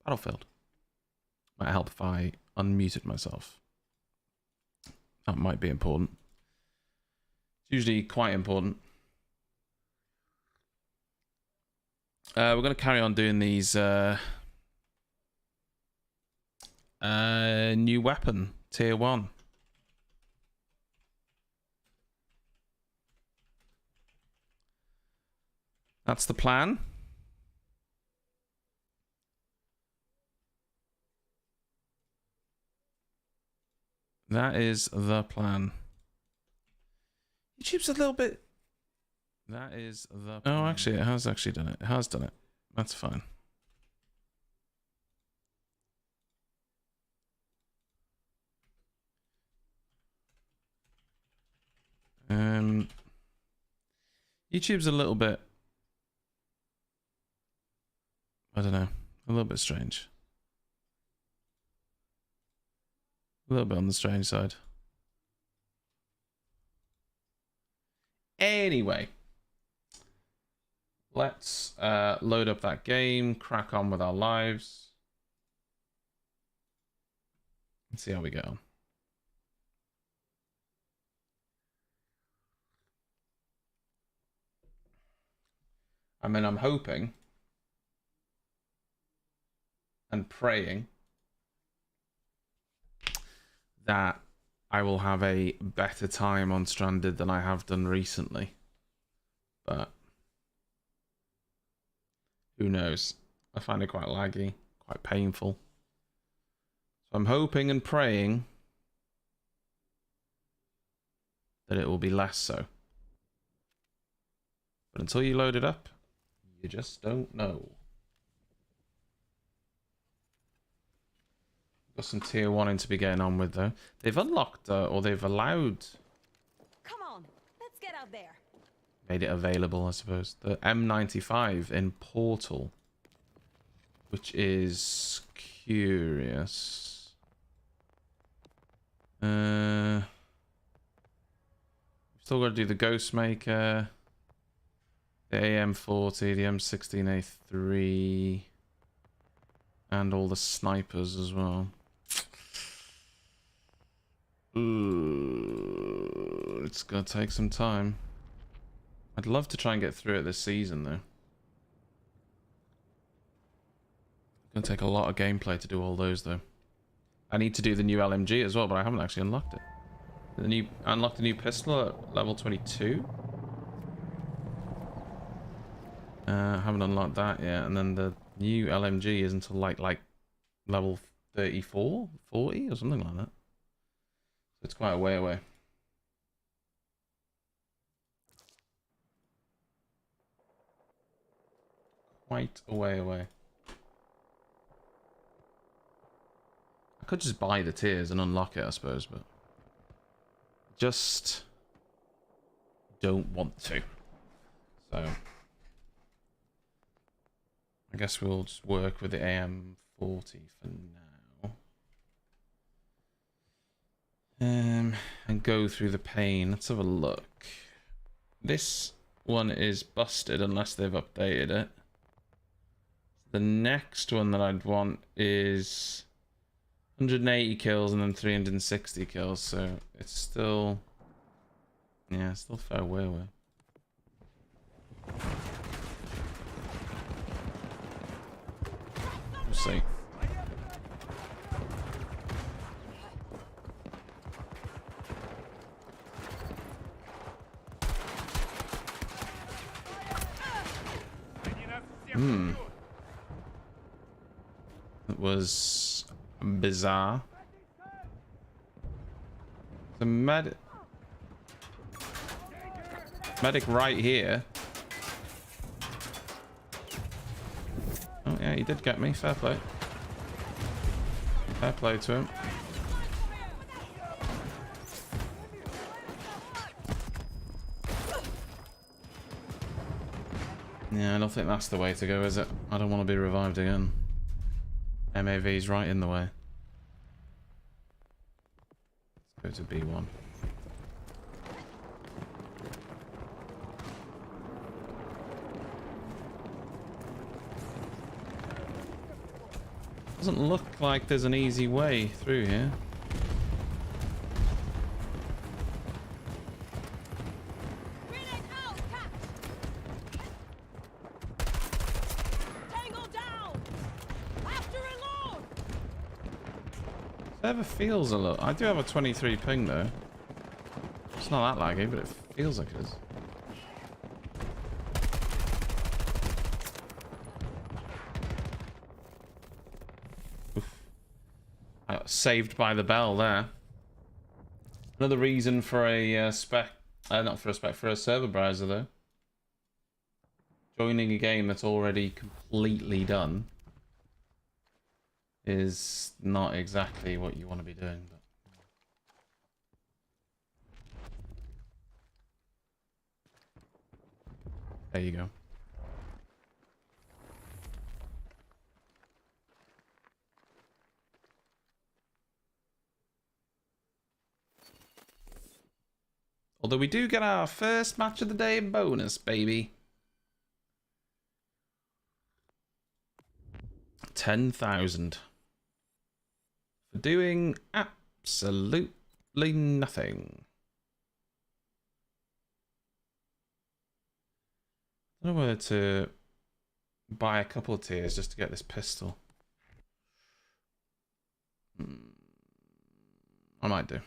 Battlefield. Might help if I unmuted myself. That might be important. It's usually quite important. We're going to carry on doing these new weapon, tier 1. That's the plan. That is the plan. YouTube's a little bit... That is the plan. Oh, actually, it has actually done it. It has done it. That's fine. YouTube's a little bit... I don't know. A little bit strange. A little bit on the strange side. Anyway. Let's load up that game, crack on with our lives. Let's see how we get on. I mean, I'm hoping and praying that I will have a better time on Stranded than I have done recently. But who knows? I find it quite laggy, quite painful. So I'm hoping and praying that it will be less so. But until you load it up, you just don't know. Got some tier 1 to be getting on with though. They've unlocked or they've allowed. Come on, let's get out there. Made it available, I suppose. The M95 in Portal, which is curious. We've still got to do the Ghostmaker, the AM40, the M16A3, and all the snipers as well. Ooh, it's gonna take some time. I'd love to try and get through it this season though. It's gonna take a lot of gameplay to do all those though. I need to do the new LMG as well, but I haven't actually unlocked it. Unlocked the new pistol at level 22. Haven't unlocked that yet, and then the new LMG is until like level 34, 40 or something like that. So it's quite a way away. Quite a way away. I could just buy the tiers and unlock it, I suppose, but just don't want to. So I guess we'll just work with the AM40 for now. And go through the pain. Let's have a look. This one is busted unless they've updated it. The next one that I'd want is 180 kills and then 360 kills, so it's still... yeah, it's still fair way away. We'll see. It was bizarre. The medic right here. Oh yeah, he did get me. Fair play. Fair play to him. Yeah, I don't think that's the way to go, is it? I don't want to be revived again. MAV's right in the way. Let's go to B1. Doesn't look like there's an easy way through here. Grenade out, cat. Tango down. After reload. It ever feels a lot. I do have a 23 ping though. It's not that laggy, but it feels like it is. I got saved by the bell there. Another reason for a for a server browser though. Joining a game that's already completely done is not exactly what you want to be doing. But there you go. Although we do get our first match of the day bonus, baby. 10,000 for doing absolutely nothing. I don't know whether to buy a couple of tiers just to get this pistol. I might do.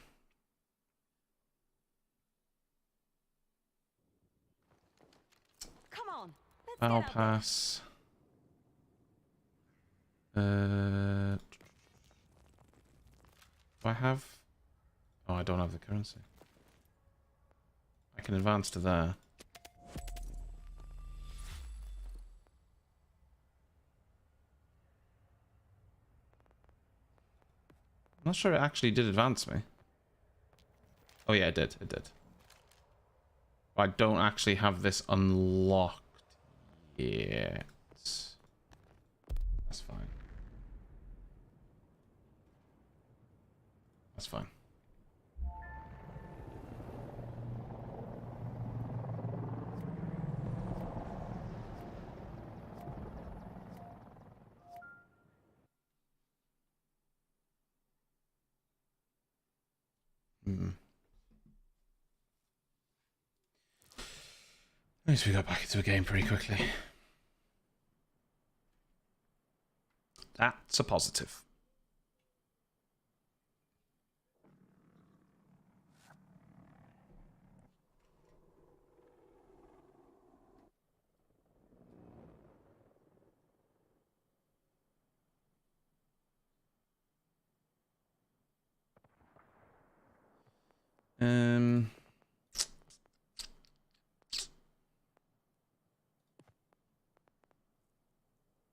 Come on. Let's I'll get out pass. Do I have? Oh, I don't have the currency. I can advance to there. I'm not sure it actually did advance me. Oh yeah, it did. It did. I don't actually have this unlocked yet. That's fine. That's fine. At least we got back into a game pretty quickly. That's a positive.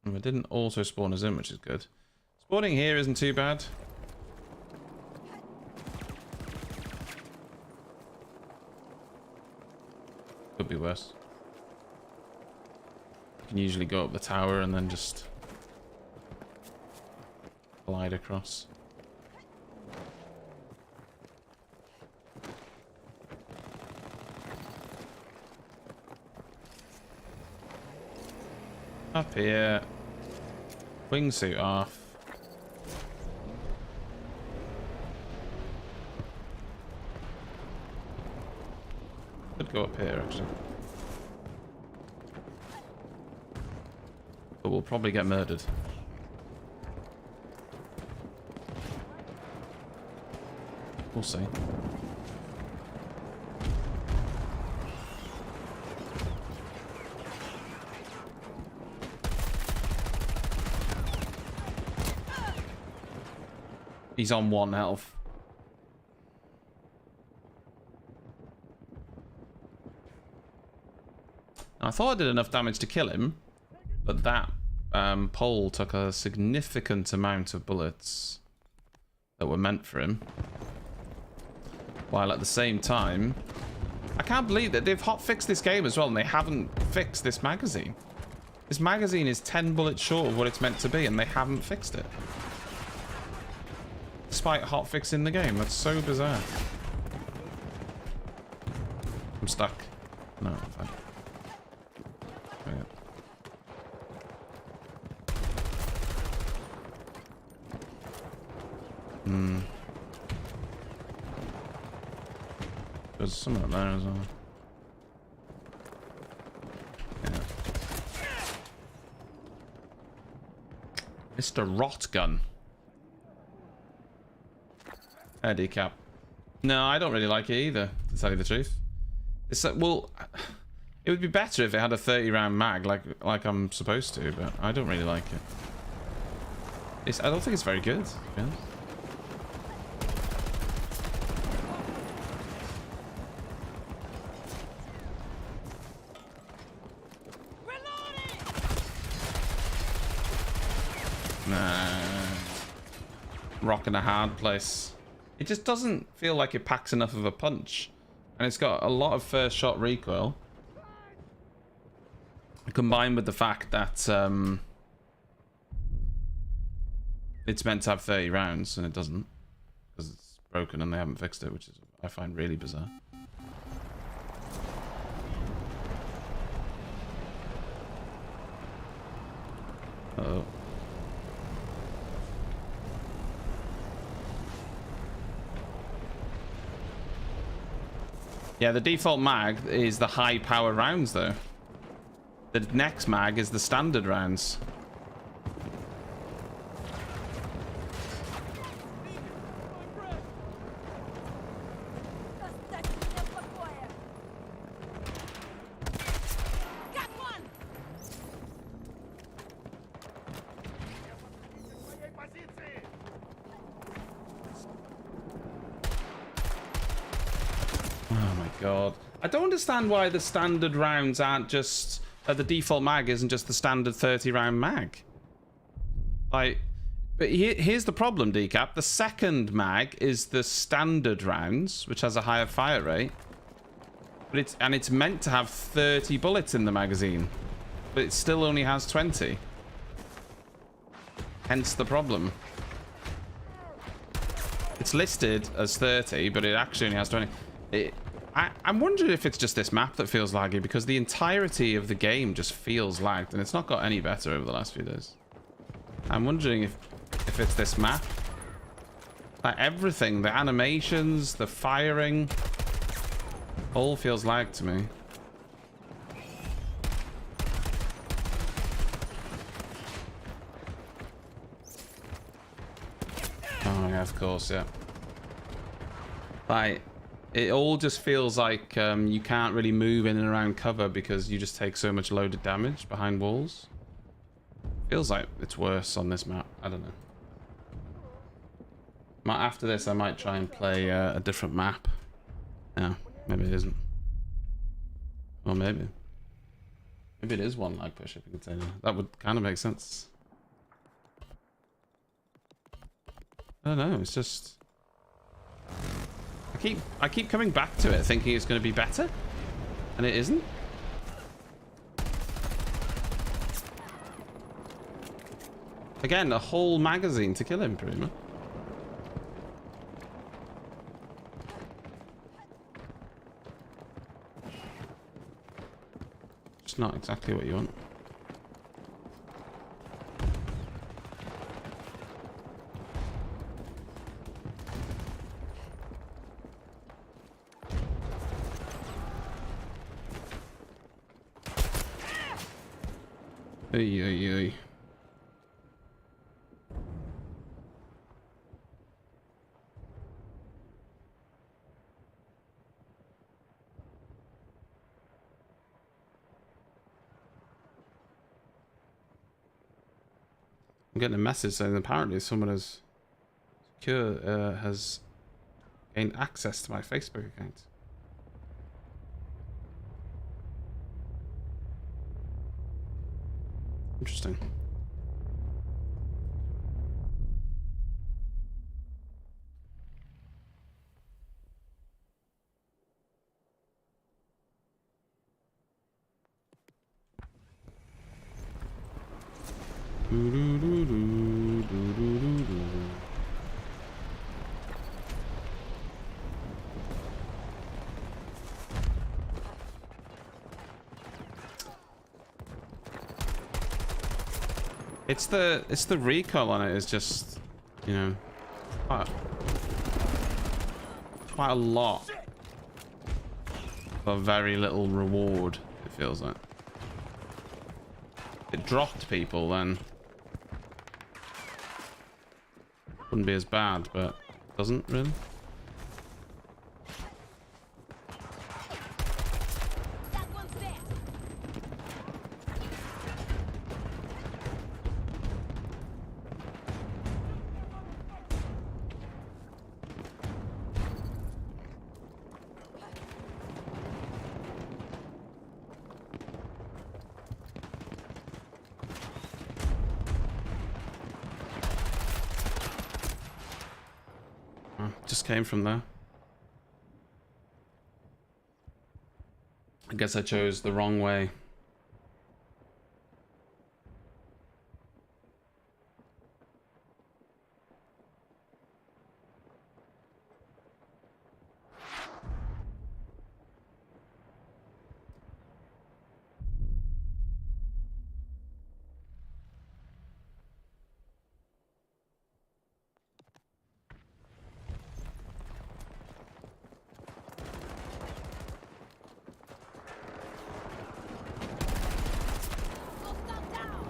It didn't also spawn us in, which is good. Spawning here isn't too bad. Could be worse. You can usually go up the tower and then just glide across. Up here. Wingsuit off. Could go up here actually. But we'll probably get murdered. We'll see. He's on 1 health. I thought I did enough damage to kill him, but that pole took a significant amount of bullets that were meant for him. While at the same time, I can't believe that they've hotfixed this game as well and they haven't fixed this magazine. This magazine is 10 bullets short of what it's meant to be and they haven't fixed it. Despite hotfixing the game, that's so bizarre. I'm stuck. No, I'm fine. Hmm. There's some up there as well. Yeah. Mr. Rotgun. Decap. No, I don't really like it either, to tell you the truth. It's well, it would be better if it had a 30-round mag, like I'm supposed to, but I don't really like it. I don't think it's very good, to be honest. Nah. Rocking a hard place. It just doesn't feel like it packs enough of a punch. And it's got a lot of first shot recoil. Combined with the fact that it's meant to have 30 rounds and it doesn't. Because it's broken and they haven't fixed it, which is I find really bizarre. Uh-oh. Yeah, the default mag is the high power rounds though. The next mag is the standard rounds. God. I don't understand why the standard rounds aren't just... the default mag isn't just the standard 30-round mag. Like... But here's the problem, Decap. The second mag is the standard rounds, which has a higher fire rate. But it's meant to have 30 bullets in the magazine. But it still only has 20. Hence the problem. It's listed as 30, but it actually only has 20. I'm wondering if it's just this map that feels laggy, because the entirety of the game just feels lagged, and it's not got any better over the last few days. I'm wondering if it's this map. Like everything, the animations, the firing, all feels lagged to me. Oh yeah, of course, yeah. Like... It all just feels like you can't really move in and around cover because you just take so much loaded damage behind walls. Feels like it's worse on this map. I don't know. After this, I might try and play a different map. Yeah, maybe it isn't. Or maybe. Maybe it is one lag per shipping container. That would kind of make sense. I don't know, it's just... I keep coming back to it thinking it's going to be better, and it isn't. Again, a whole magazine to kill him, pretty much. Just not exactly what you want. Oy, oy, oy. I'm getting a message saying apparently someone has gained access to my Facebook account. Interesting. It's the recoil on it is just, you know, quite a lot for very little reward, it feels like. If it dropped people, then wouldn't be as bad, but it doesn't really. That one's there. Oh, just came from there. I guess I chose the wrong way. Hostile down.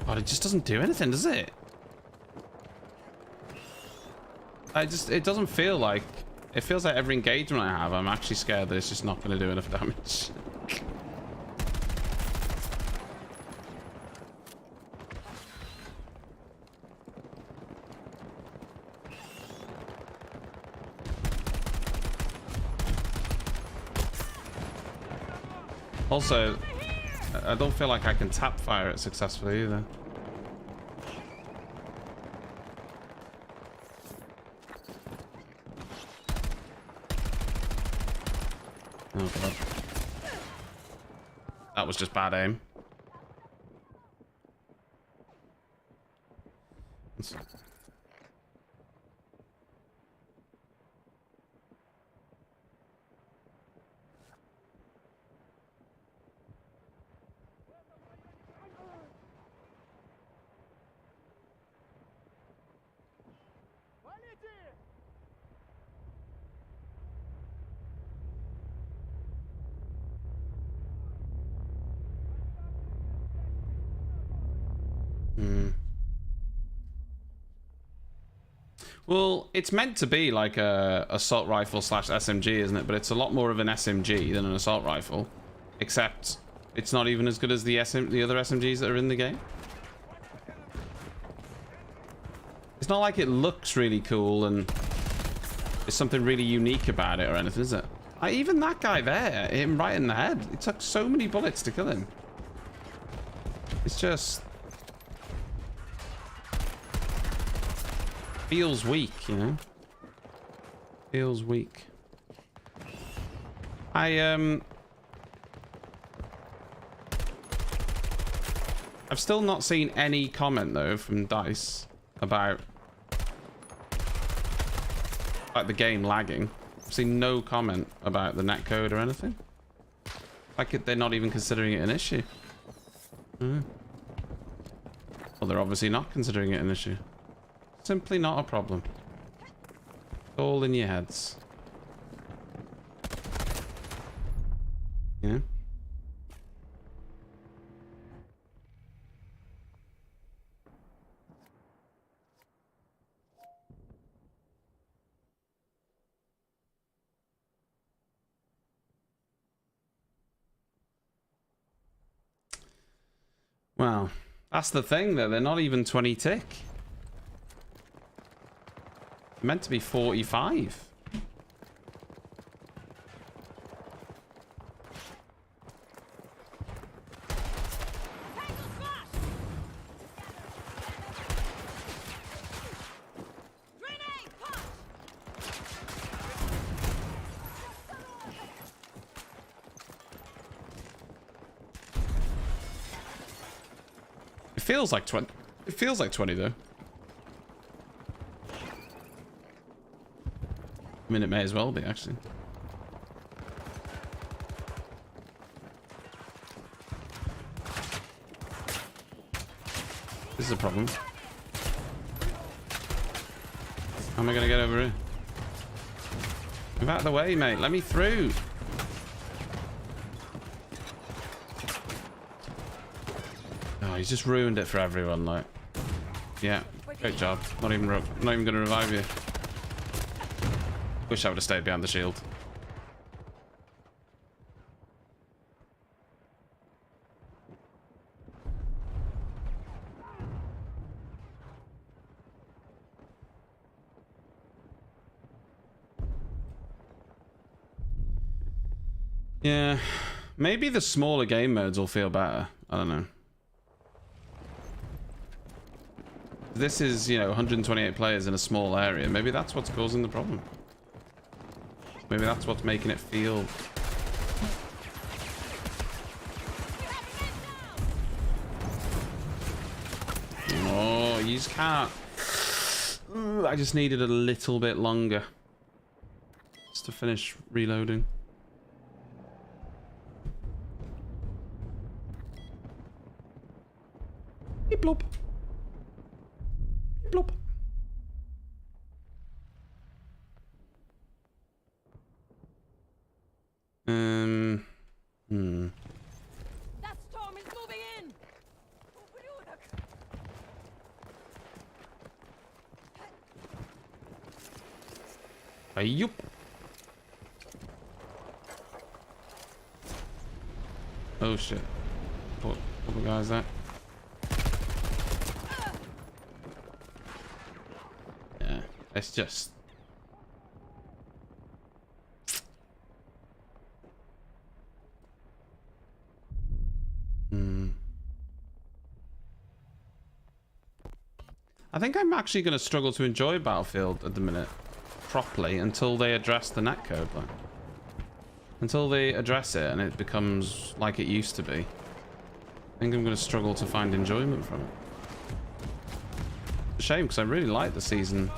God, it just doesn't do anything, does it? It doesn't feel like... It feels like every engagement I have, I'm actually scared that it's just not going to do enough damage. Also, I don't feel like I can tap fire it successfully either. Oh god. That was just bad aim. Well, it's meant to be like a assault rifle slash SMG, isn't it? But it's a lot more of an SMG than an assault rifle, except it's not even as good as the other SMGs that are in the game. It's not like it looks really cool and there's something really unique about it or anything, is it? Even that guy there, hit him right in the head. It took so many bullets to kill him. It's just... feels weak, you know? Feels weak. I've still not seen any comment though from DICE about like the game lagging. I've seen no comment about the netcode or anything. Like they're not even considering it an issue. Well, they're obviously not considering it an issue. Simply not a problem. It's all in your heads. You know? Well, that's the thing though. They're not even 20 tick. Meant to be 45. It feels like 20. It feels like 20 though. I mean, it may as well be, actually. This is a problem. How am I gonna get over here? Move out of the way, mate. Let me through. Oh, he's just ruined it for everyone, like. Yeah, great job. Not even gonna revive you. Wish I would have stayed behind the shield. Yeah, maybe the smaller game modes will feel better. I don't know. This is, you know, 128 players in a small area. Maybe that's what's causing the problem. Maybe that's what's making it feel... Oh, you just can't... Ooh, I just needed a little bit longer. Just to finish reloading. Beep blop. Beep blop. That storm is moving in. Yup. Oh shit. What guy is that? Yeah, it's just... I think I'm actually going to struggle to enjoy Battlefield at the minute properly until they address the netcode. Like. Until they address it and it becomes like it used to be. I think I'm going to struggle to find enjoyment from it. It's a shame because I really like the Season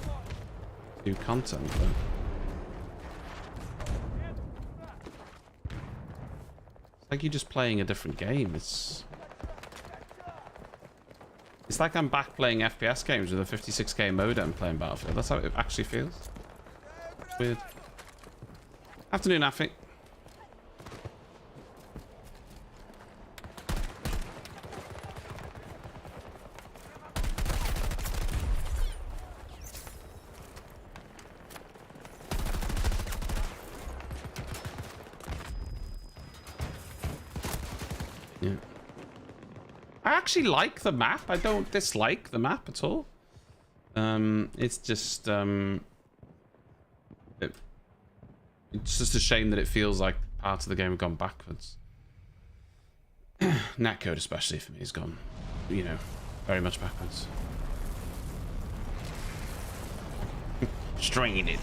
2 content. But... it's like you're just playing a different game. It's like I'm back playing FPS games with a 56k modem playing Battlefield. That's how it actually feels. It's weird. Afternoon, Affy. Yeah. I actually like the map. I don't dislike the map at all. It's just it's just a shame that it feels like parts of the game have gone backwards. Netcode especially for me has gone, you know, very much backwards. Stringing it.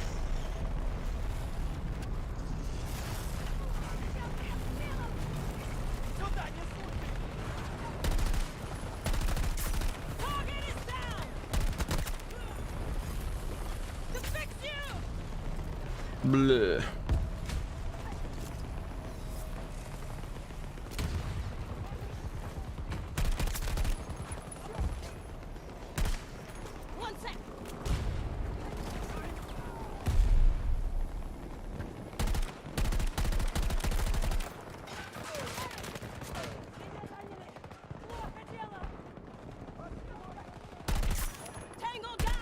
Bleh. One sec. Tango down.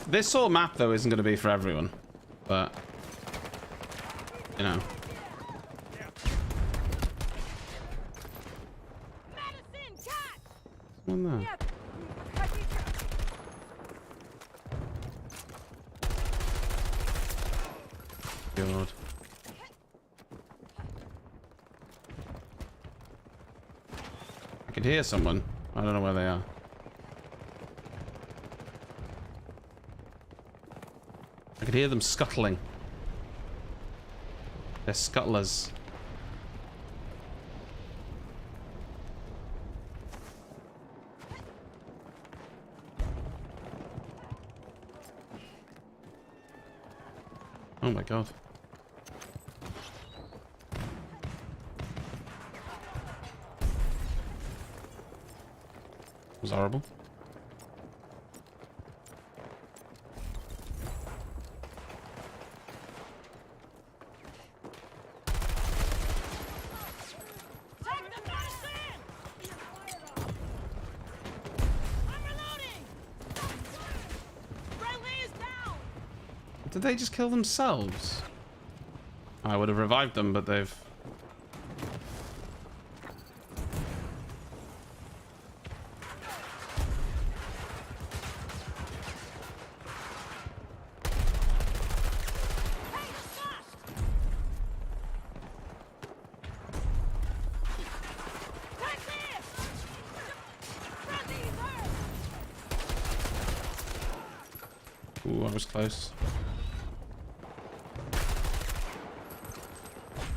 This sort of map though isn't going to be for everyone, but you know. Medicine, cat. One there. God. I could hear someone. I don't know where they are. I could hear them scuttling. They're scuttlers. Oh my god. was horrible. Take the medicine! I'm reloading! Friendly is down! Did they just kill themselves? I would have revived them, but they've... Hey, fast! Take this! Friendly is hurt! Ooh, I was close.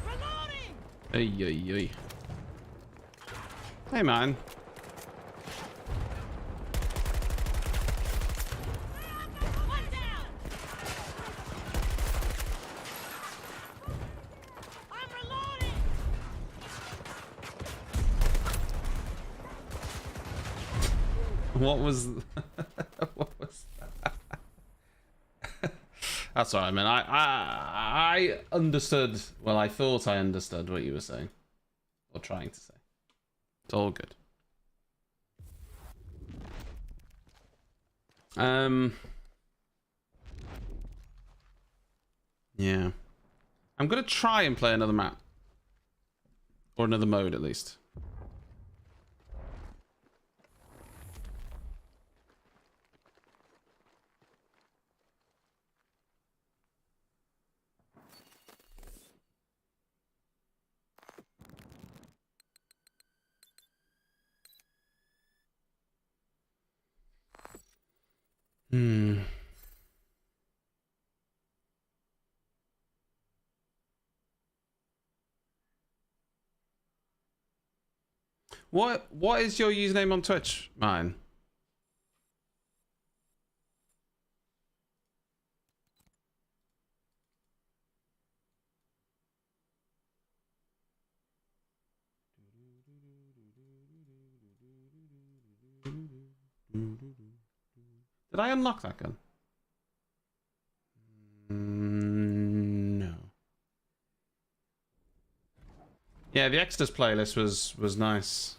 Reloading! Ay, ay, ay. Hey, man. One down! I'm reloading! What was... what was that? That's all right, man. I understood... Well, I thought I understood what you were saying. Or trying to say. It's all good. Yeah. I'm gonna try and play another map. Or another mode, at least. Hmm. What is your username on Twitch? Mine. Did I unlock that gun? No. Yeah, the Extras playlist was nice.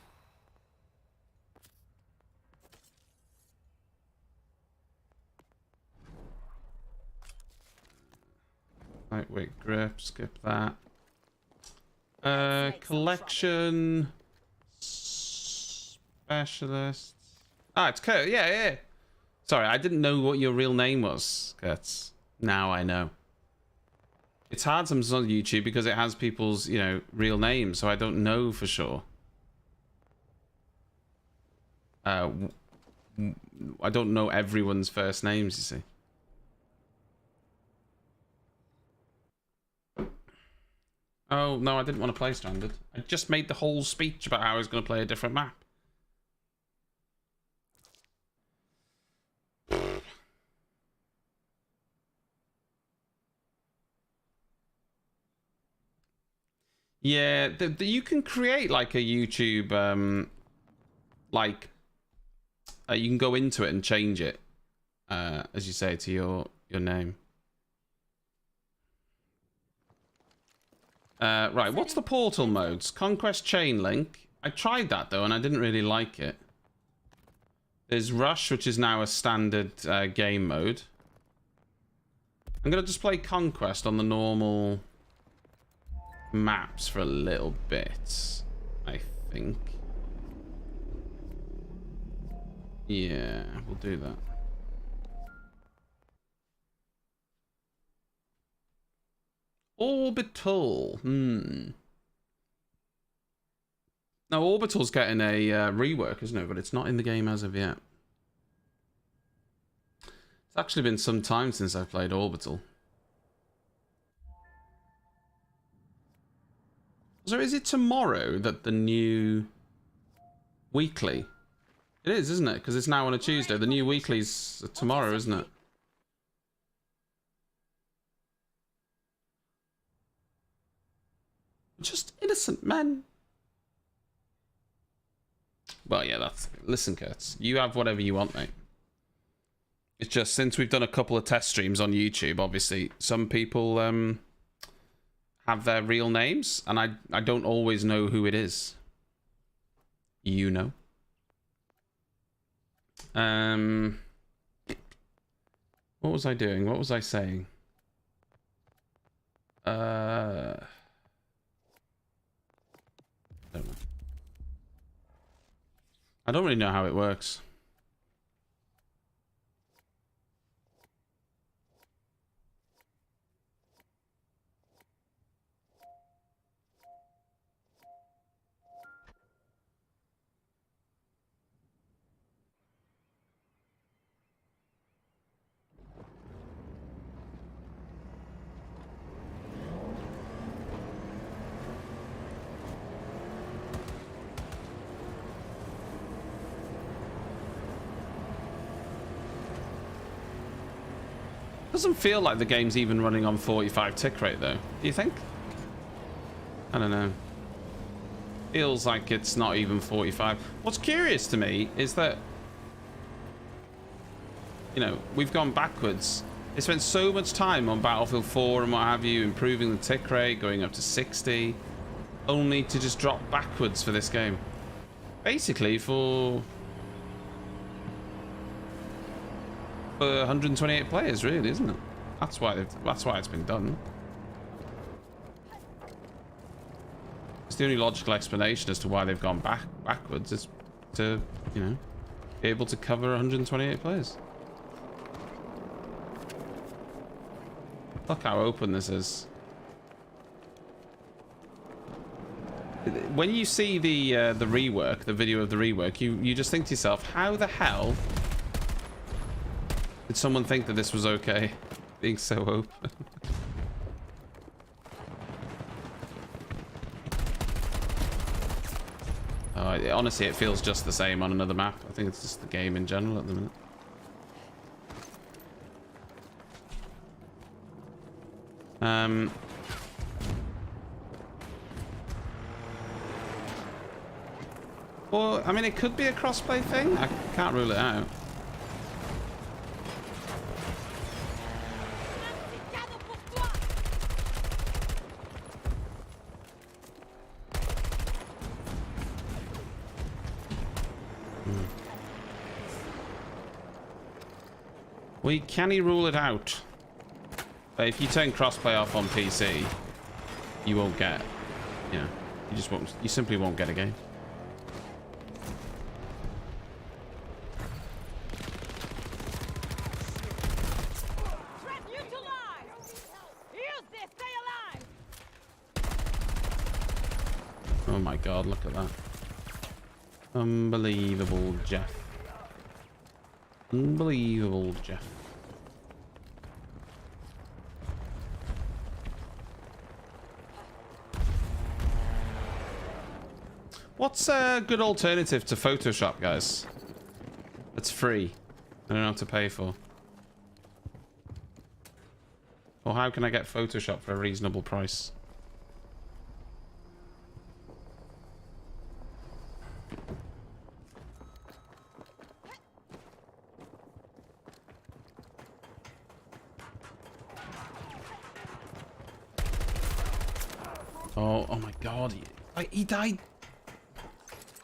Lightweight grip, skip that. Collection specialist. Ah, it's Kurt. Yeah, yeah. Sorry, I didn't know what your real name was, Kurtz. Now I know. It's hard sometimes on YouTube because it has people's, you know, real names, so I don't know for sure. I don't know everyone's first names, you see. Oh, no, I didn't want to play Stranded. I just made the whole speech about how I was going to play a different map. Yeah, you can create like a YouTube, you can go into it and change it, as you say, to your name. Right, what's the portal modes? Conquest Chain Link. I tried that though, and I didn't really like it. There's Rush, which is now a standard game mode. I'm gonna just play Conquest on the normal maps for a little bit, I think. Yeah, we'll do that. Orbital. Now, Orbital's getting a rework, isn't it? But it's not in the game as of yet. It's actually been some time since I've played Orbital. So is it tomorrow that the new weekly? It is, isn't it? Because it's now on a Tuesday. The new weekly's tomorrow, isn't it? Just innocent men. Well, yeah, that's... Listen, Kurtz, you have whatever you want, mate. It's just, since we've done a couple of test streams on YouTube, obviously, some people have their real names, and I don't always know who it is. You know. What was I doing? What was I saying? I don't know. I don't really know how it works. Doesn't feel like the game's even running on 45 tick rate though. Do you think? I don't know. Feels like it's not even 45. What's curious to me is that, you know, we've gone backwards. They spent so much time on Battlefield 4 and what have you, improving the tick rate, going up to 60, only to just drop backwards for this game. Basically for 128 players, really, isn't it? That's why it's been done. It's the only logical explanation as to why they've gone backwards is to, you know, be able to cover 128 players. Look how open this is. When you see the rework, the video of the rework, you just think to yourself, how the hell did someone think that this was okay? Being so open. Honestly, it feels just the same on another map. I think it's just the game in general at the minute. Well, I mean, it could be a crossplay thing. I can't rule it out. We can rule it out. But if you turn crossplay off on PC, you won't get, you know, you simply won't get a game. Oh my god, look at that. Unbelievable, Jeff. Unbelievable, Jeff. What's a good alternative to Photoshop, guys? It's free. I don't have to pay for. Or how can I get Photoshop for a reasonable price? Oh my god. He died.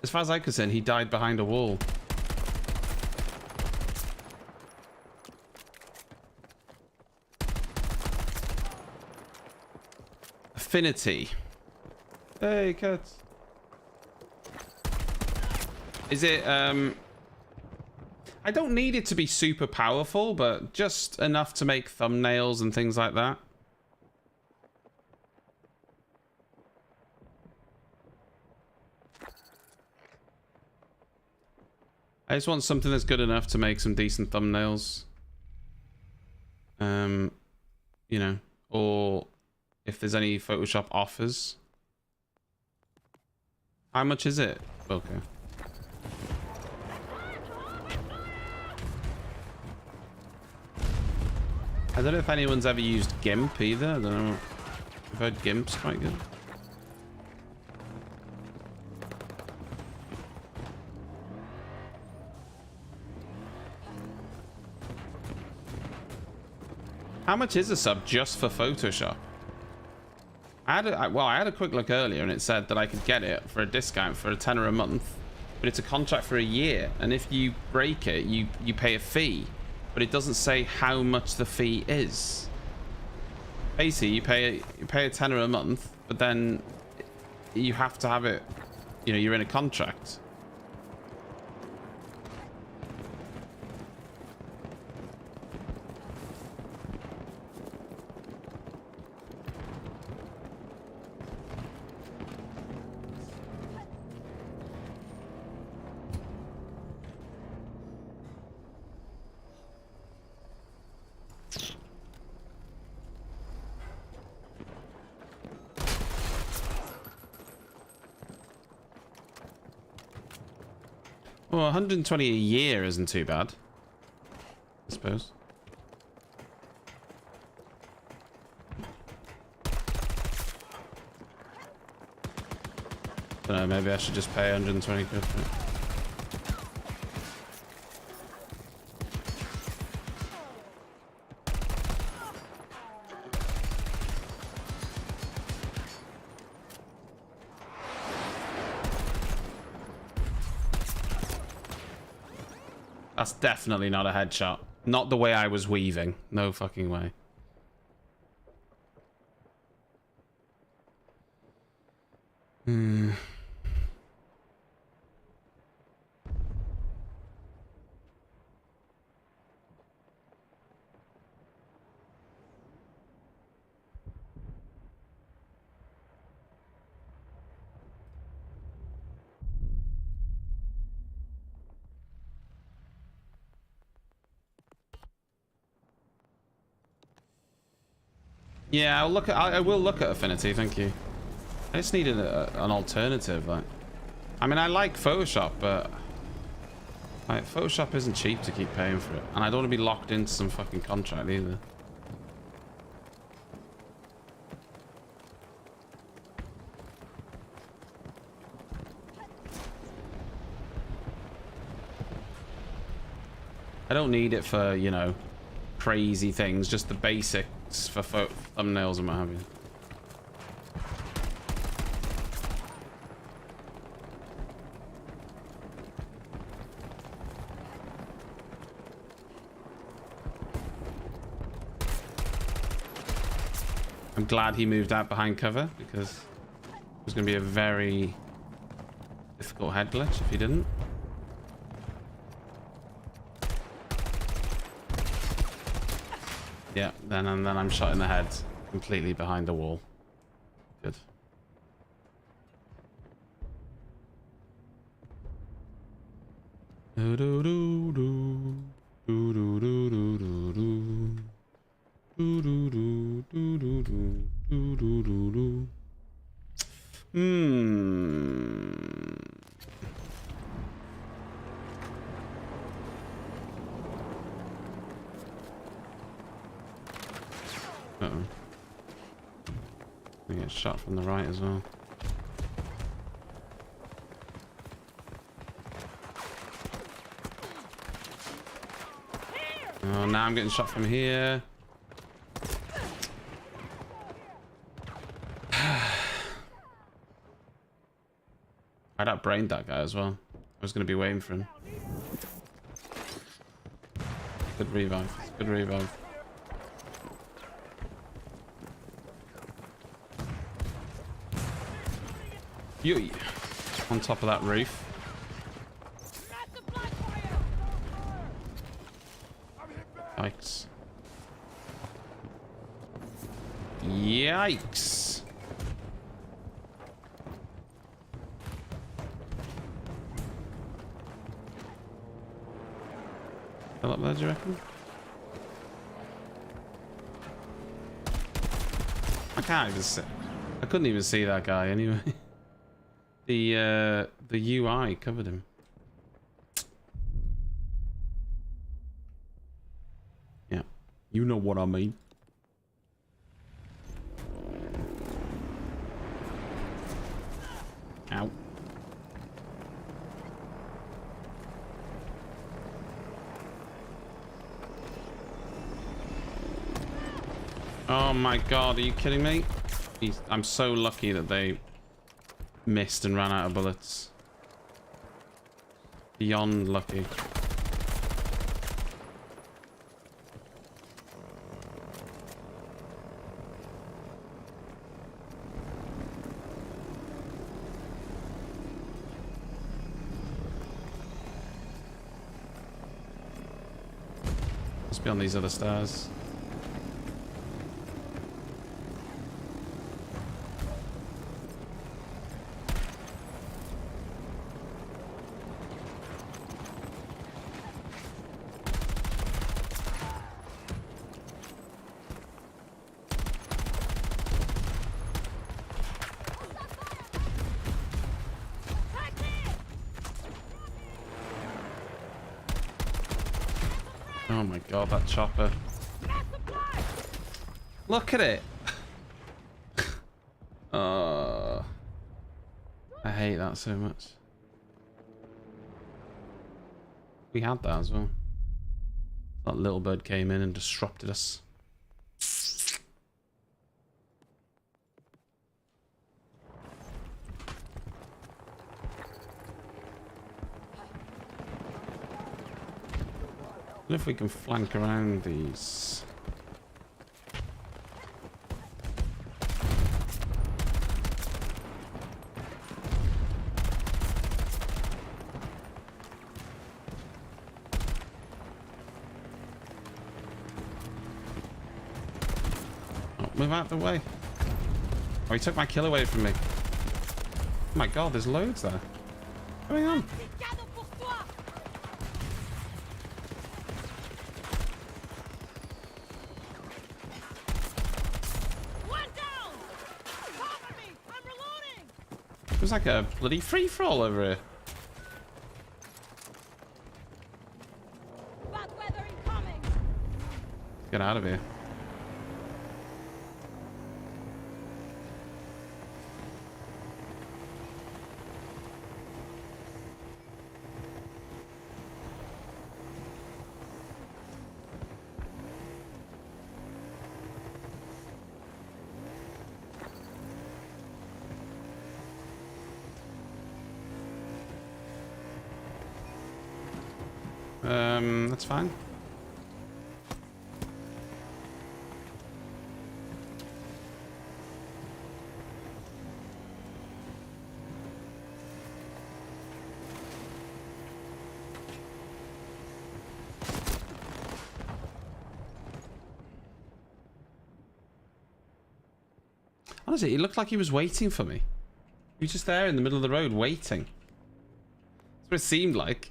As far as I'm concerned, he died behind a wall. Affinity. Hey, cats. Is it, I don't need it to be super powerful, but just enough to make thumbnails and things like that. I just want something that's good enough to make some decent thumbnails. You know, or if there's any Photoshop offers. How much is it? Okay. I don't know if anyone's ever used GIMP either. I don't know. I've heard GIMP's quite good. How much is a sub just for Photoshop? I had a quick look earlier and it said that I could get it for a discount for a tenner a month, but it's a contract for a year, and if you break it, you pay a fee, but it doesn't say how much the fee is. Basically, you pay a tenner a month, but then you have to have it. You know, you're in a contract. Well, 120 a year isn't too bad, I suppose. Don't know, maybe I should just pay 120 quid for it. That's definitely not a headshot. Not the way I was weaving. No fucking way. Yeah, I will look at Affinity, thank you. I just needed an alternative. Like, I mean, I like Photoshop, but like, Photoshop isn't cheap to keep paying for it, and I don't want to be locked into some fucking contract either. I don't need it for, you know, crazy things, just the basics for thumbnails and what have you. I'm glad he moved out behind cover, because it was going to be a very difficult head glitch if he didn't. Yeah, then I'm shot in the head, completely behind the wall. Good. Do do do do do do do do do do do do do do do do do do. Uh-oh. We get shot from the right as well. Oh, now I'm getting shot from here. I'd outbrained that guy as well. I was going to be waiting for him. Good revive. Good revive. You on top of that roof. Yikes. Yikes. Still up there, do you reckon? I can't even see. I couldn't even see that guy anyway. The UI covered him. Yeah, you know what I mean. Ow. Oh my god, are you kidding me? I'm so lucky that they missed and ran out of bullets. Beyond lucky. Must be on these other stairs. Oh my god, that chopper. Look at it. I hate that so much. We had that as well. That little bird came in and disrupted us. I wonder if we can flank around these. Oh, move out the way. Oh, he took my kill away from me. Oh my god, there's loads there. What's going on? It was like a bloody free-for-all over here. Bad weather incoming. Get out of here. That's fine. Honestly, he looked like he was waiting for me. He was just there in the middle of the road waiting. That's what it seemed like.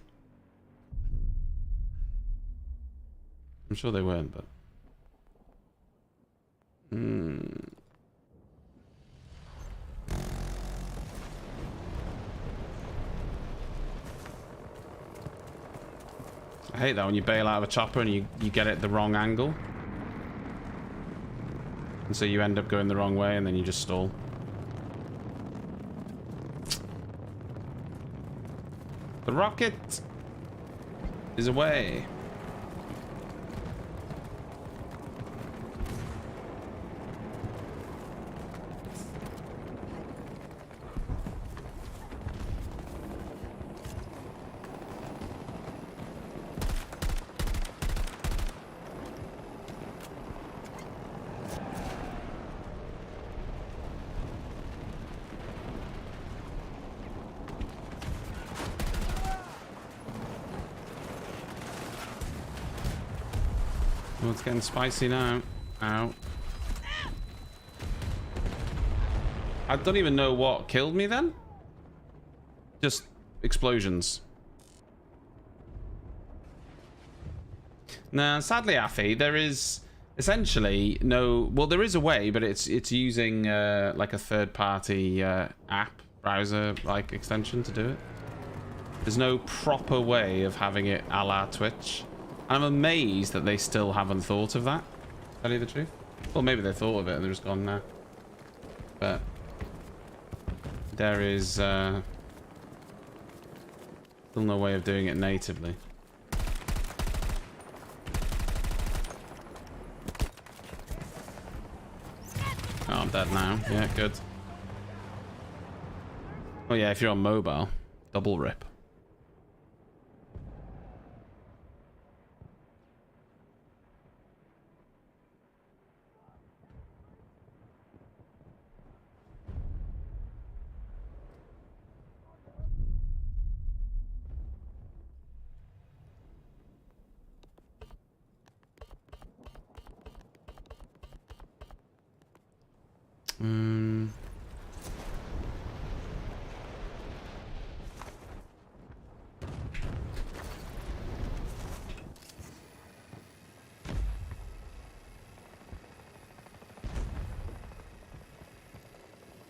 I'm sure they weren't, but... I hate that when you bail out of a chopper and you get it the wrong angle. And so you end up going the wrong way and then you just stall. The rocket is away. Well, it's getting spicy now. Ow. I don't even know what killed me then. Just explosions. Now, sadly, Affy, there is essentially no... Well, there is a way, but it's using like a third-party app, browser-like extension to do it. There's no proper way of having it a la Twitch. And I'm amazed that they still haven't thought of that. To tell you the truth. Well, maybe they thought of it and they're just gone now. But there is still no way of doing it natively. dead now. Yeah, good. Oh yeah, if you're on mobile, double rip.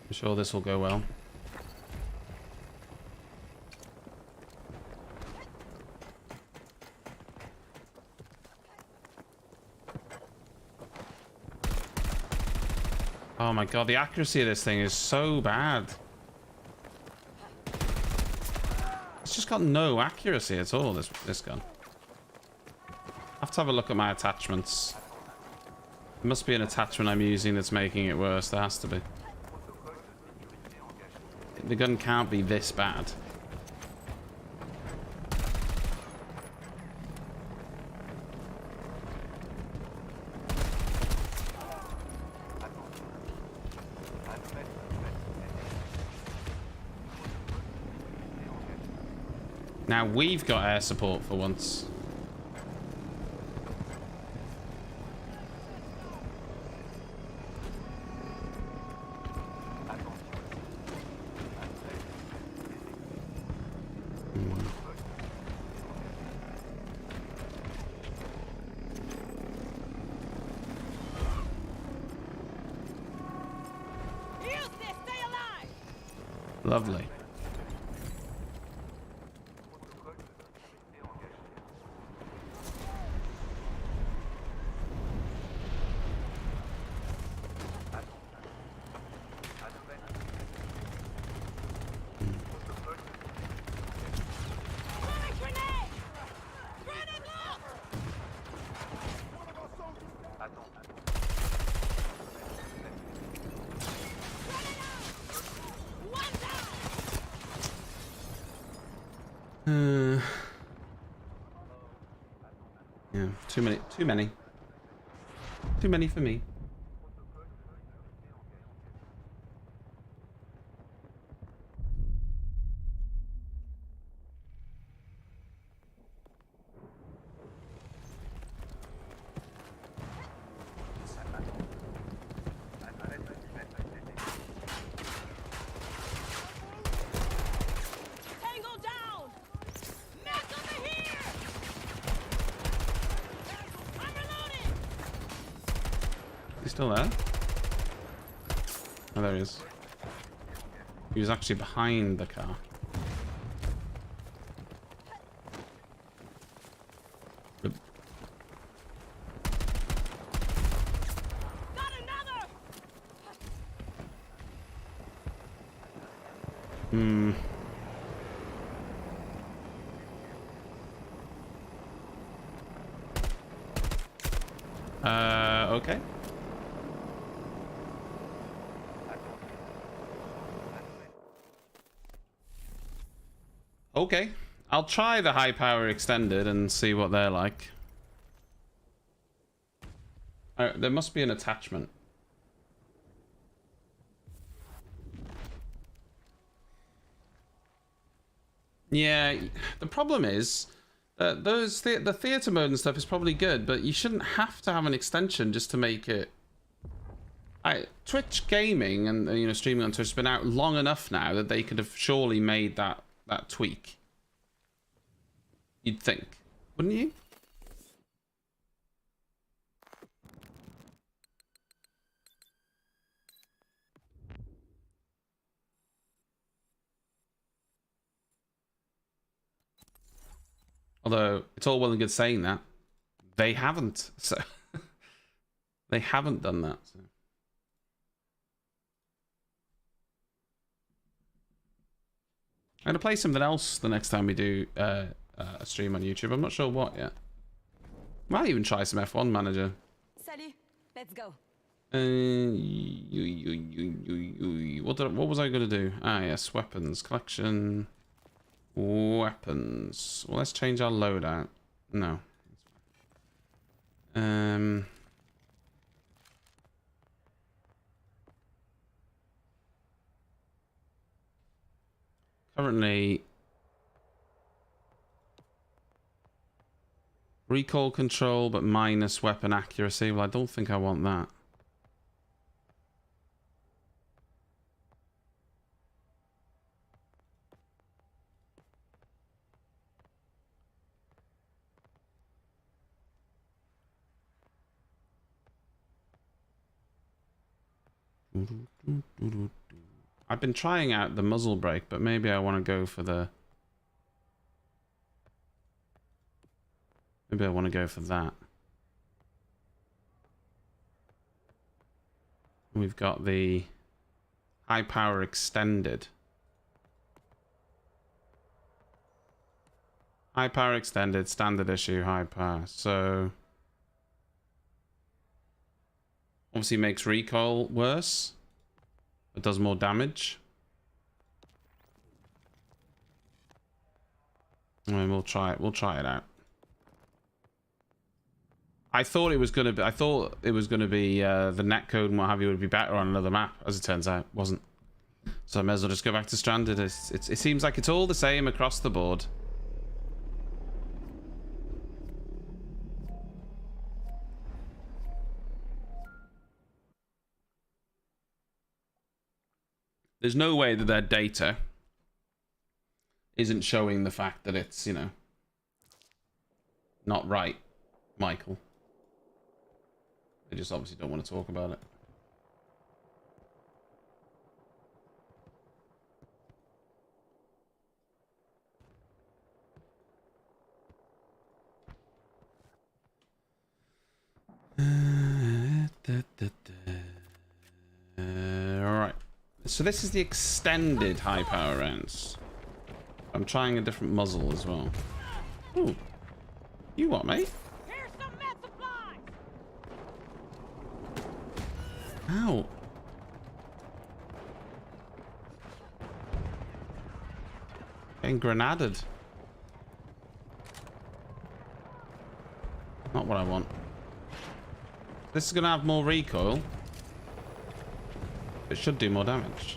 I'm sure this will go well. Oh my god, the accuracy of this thing is so bad. It's just got no accuracy at all, this gun. I have to have a look at my attachments. There must be an attachment I'm using that's making it worse. There has to be. The gun can't be this bad. Now we've got air support for once. Use this, stay alive! Lovely. Throwing grenade! Grenade lock! Grenade out! One down! Yeah, too many. Too many for me. Tango down! Mac over here! I'm reloading! He's still there? Oh, there he is. He was actually behind the car. Got another! Okay. Okay. I'll try the high power extended and see what they're like. There must be an attachment. Yeah, the problem is the theater mode and stuff is probably good, but you shouldn't have to have an extension just to make it. Twitch gaming and streaming on Twitch has been out long enough now that they could have surely made that tweak. You'd think, wouldn't you? Although it's all well and good saying that, they haven't. So they haven't done that. So. I'm gonna play something else the next time we do a stream on YouTube. I'm not sure what yet. Might even try some F1 Manager. Salut, let's go. What was I gonna do? Ah, yes, weapons collection. Weapons. Well, let's change our loadout. No. Currently, recoil control, but minus weapon accuracy. Well, I don't think I want that. I've been trying out the muzzle brake, but maybe I want to go for the... Maybe I want to go for that. We've got the high power extended. High power extended, standard issue, high power. So... Obviously makes recoil worse. It does more damage. I mean, we'll try it. We'll try it out. I thought it was gonna be. The netcode and what have you would be better on another map. As it turns out, it wasn't. So I may as well just go back to Stranded. It seems like it's all the same across the board. There's no way that their data isn't showing the fact that it's, you know, not right, Michael. They just obviously don't want to talk about it. Alright. So this is the extended high power rounds. I'm trying a different muzzle as well. Ooh. You what, mate? Here's some med supplies. Ow. Getting grenaded. Not what I want. This is gonna have more recoil. It should do more damage.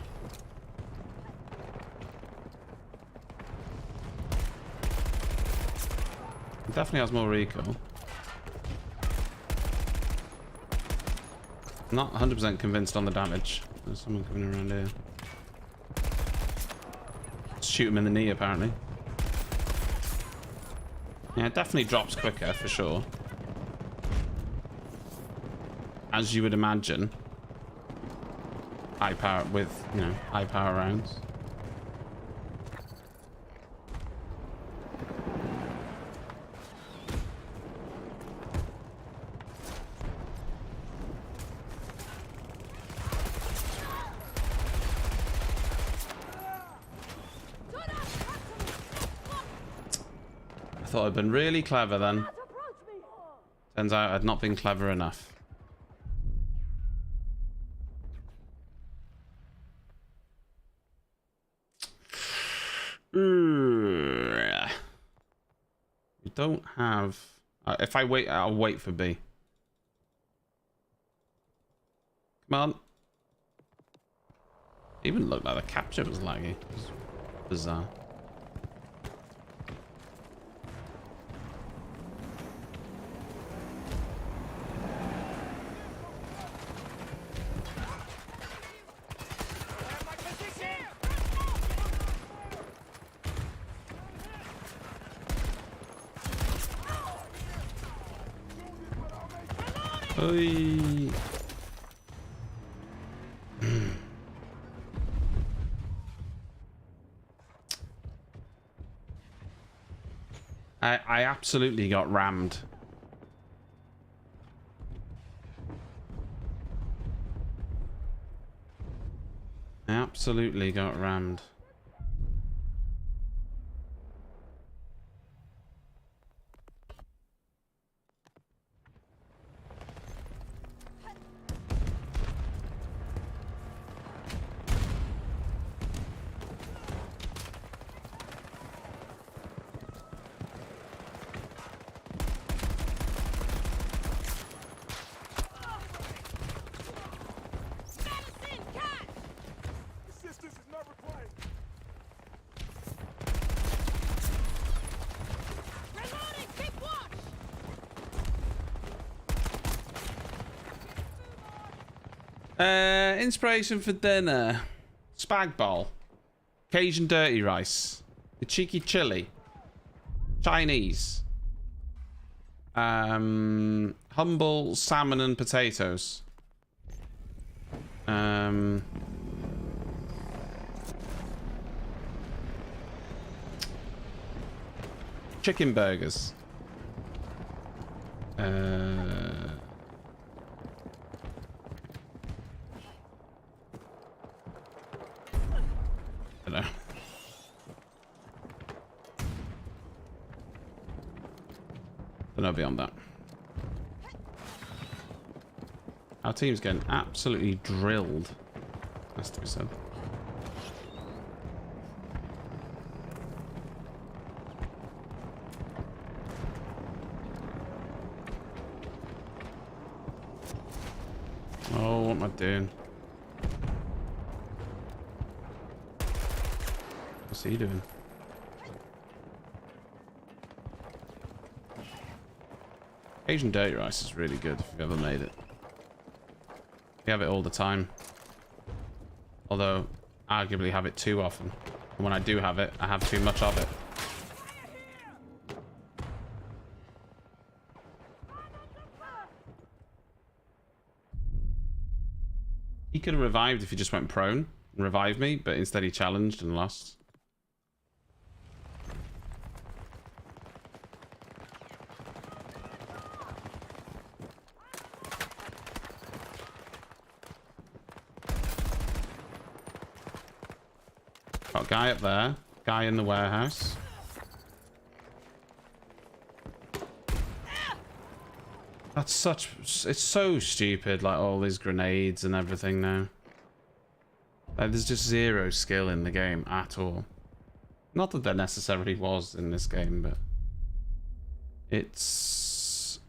It definitely has more recoil. I'm not 100% convinced on the damage. There's someone coming around here. Let's shoot him in the knee, apparently. Yeah, it definitely drops quicker, for sure. As you would imagine. High power with, you know, high power rounds. I thought I'd been really clever then. Turns out I'd not been clever enough. We don't have... if I wait, I'll wait for B. Come on. It even looked like the capture was laggy. It was bizarre. Oy. I absolutely got rammed. I absolutely got rammed. Inspiration for dinner. Spag bowl. Cajun dirty rice. The cheeky chili. Chinese. Humble salmon and potatoes. Chicken burgers. I don't know. Don't know beyond that. Our team's getting absolutely drilled. Has to be said. Oh, what am I doing? What's he doing? Asian dirty rice is really good if you've ever made it. We have it all the time. Although, arguably have it too often. And when I do have it, I have too much of it. He could have revived if he just went prone and revived me, but instead he challenged and lost. Got a guy up there, guy in the warehouse. That's such... It's so stupid, like all these grenades and everything now. Like, there's just zero skill in the game at all. Not that there necessarily was in this game, but... It's...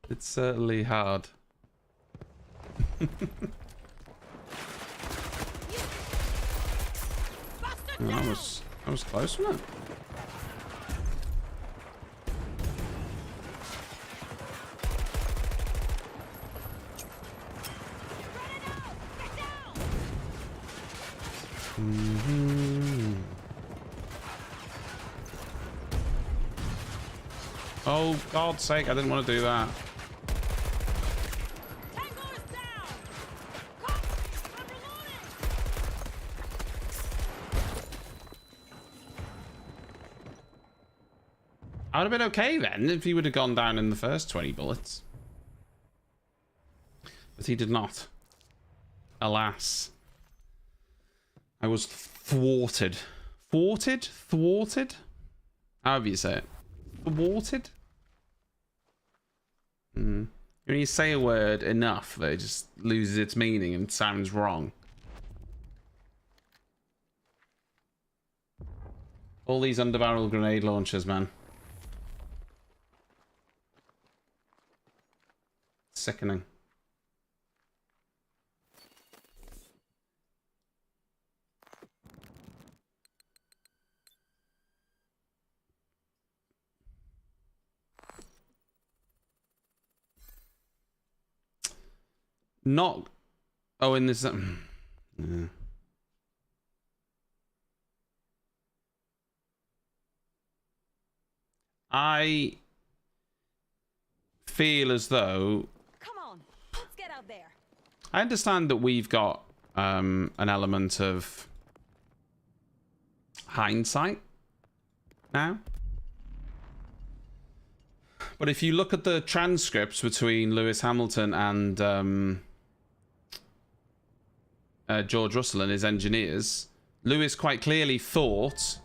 It's certainly hard. Oh, that was close, wasn't it? Oh, God's sake, I didn't want to do that. I would have been okay then if he would have gone down in the first 20 bullets. But he did not. Alas. I was thwarted. Thwarted? Thwarted? However you say it. Thwarted? When you say a word enough that it just loses its meaning and sounds wrong. All these underbarrel grenade launchers, man. Sickening. Not... Oh, in this... Yeah. I feel as though... Come on, let's get out there. I understand that we've got an element of hindsight now. But if you look at the transcripts between Lewis Hamilton and George Russell and his engineers, Lewis quite clearly thought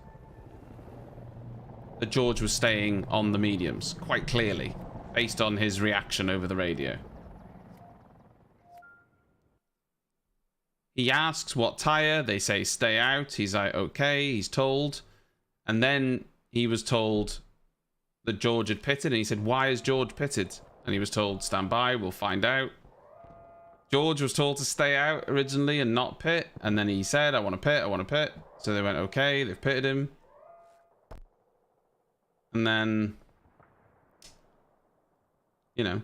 that George was staying on the mediums, quite clearly, based on his reaction over the radio. He asks what tire, they say stay out, he's like okay, he's told, and then he was told that George had pitted, and he said, why is George pitted? And he was told, stand by, we'll find out. George was told to stay out originally and not pit, and then he said, I want to pit, I want to pit. So they went, okay, they've pitted him. And then, you know,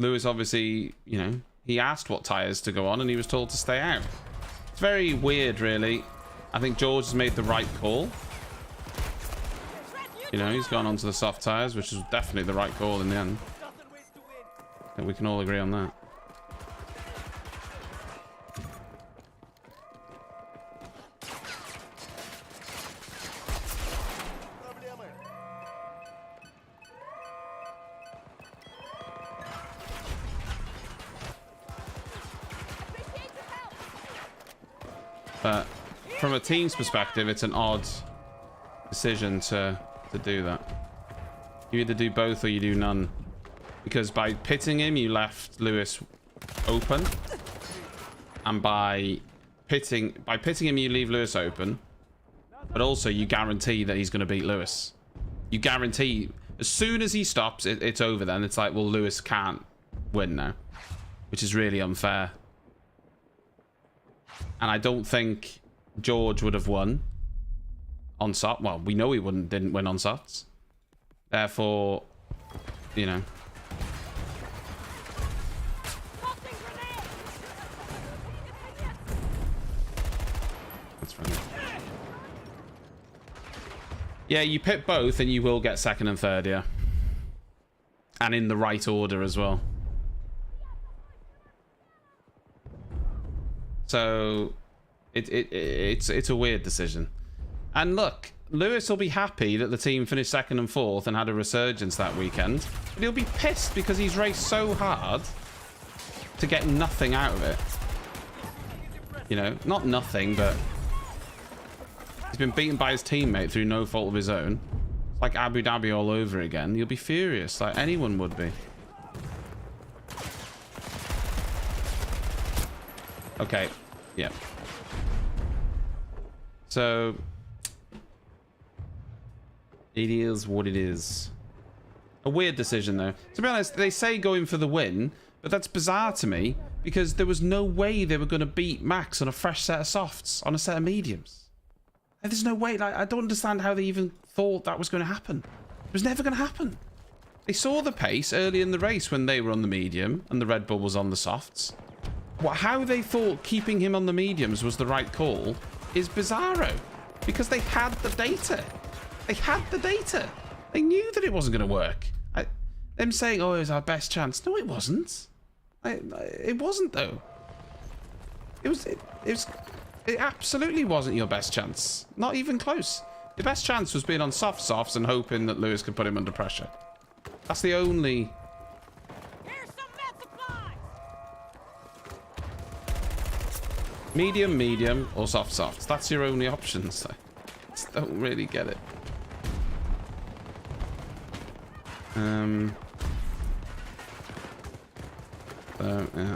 Lewis obviously, you know, he asked what tyres to go on and he was told to stay out. It's very weird, really. I think George has made the right call. You know, he's gone onto the soft tyres, which is definitely the right call in the end. I think we can all agree on that. But from a team's perspective, it's an odd decision to do that. You either do both or you do none. Because by pitting him, you left Lewis open. And by pitting him, you leave Lewis open. But also, you guarantee that he's going to beat Lewis. You guarantee, as soon as he stops, it's over then. It's like, well, Lewis can't win now. Which is really unfair. And I don't think George would have won on soft. Well, we know he didn't win on softs. Therefore, you know. That's funny. Yeah, you pit both and you will get second and third, yeah. And in the right order as well. So it's a weird decision. And look, Lewis will be happy that the team finished second and fourth and had a resurgence that weekend. But he'll be pissed because he's raced so hard to get nothing out of it. You know, not nothing, but he's been beaten by his teammate through no fault of his own. It's like Abu Dhabi all over again. You'll be furious, like anyone would be. Okay, yeah. So it is what it is. A weird decision, though. To be honest, they say going for the win, but that's bizarre to me because there was no way they were going to beat Max on a fresh set of softs, on a set of mediums. There's no way. Like, I don't understand how they even thought that was going to happen. It was never going to happen. They saw the pace early in the race when they were on the medium and the Red Bull was on the softs. How they thought keeping him on the mediums was the right call is bizarro. Because they had the data. They had the data. They knew that it wasn't going to work. Them saying, oh, it was our best chance. No, it wasn't. It wasn't, though. It absolutely wasn't your best chance. Not even close. Your best chance was being on softs and hoping that Lewis could put him under pressure. That's the only... Medium, or soft. That's your only options. I just don't really get it. Yeah.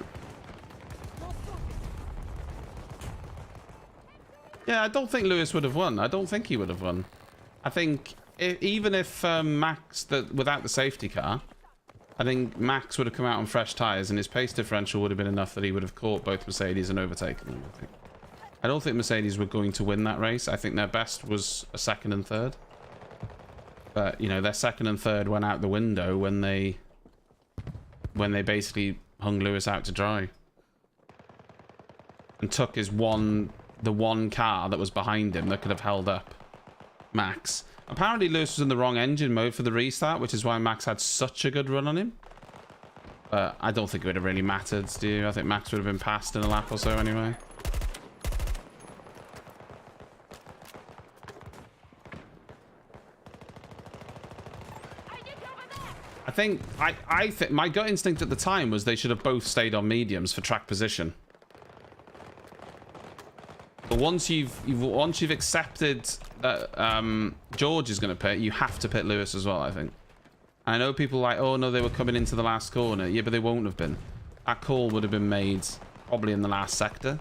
Yeah, I don't think Lewis would have won. I don't think he would have won. I think even if Max, without the safety car, I think Max would have come out on fresh tyres and his pace differential would have been enough that he would have caught both Mercedes and overtaken them, I think. I don't think Mercedes were going to win that race. I think their best was a second and third. But, you know, their second and third went out the window when they basically hung Lewis out to dry. And took the one car that was behind him that could have held up Max. Apparently Lewis was in the wrong engine mode for the restart, which is why Max had such a good run on him. But I don't think it would have really mattered, do you? I think Max would have been passed in a lap or so anyway. I think my gut instinct at the time was they should have both stayed on mediums for track position. But once you've accepted that George is going to pit, you have to pit Lewis as well, I think. And I know people are like, oh no, they were coming into the last corner. Yeah, but they won't have been. That call would have been made probably in the last sector.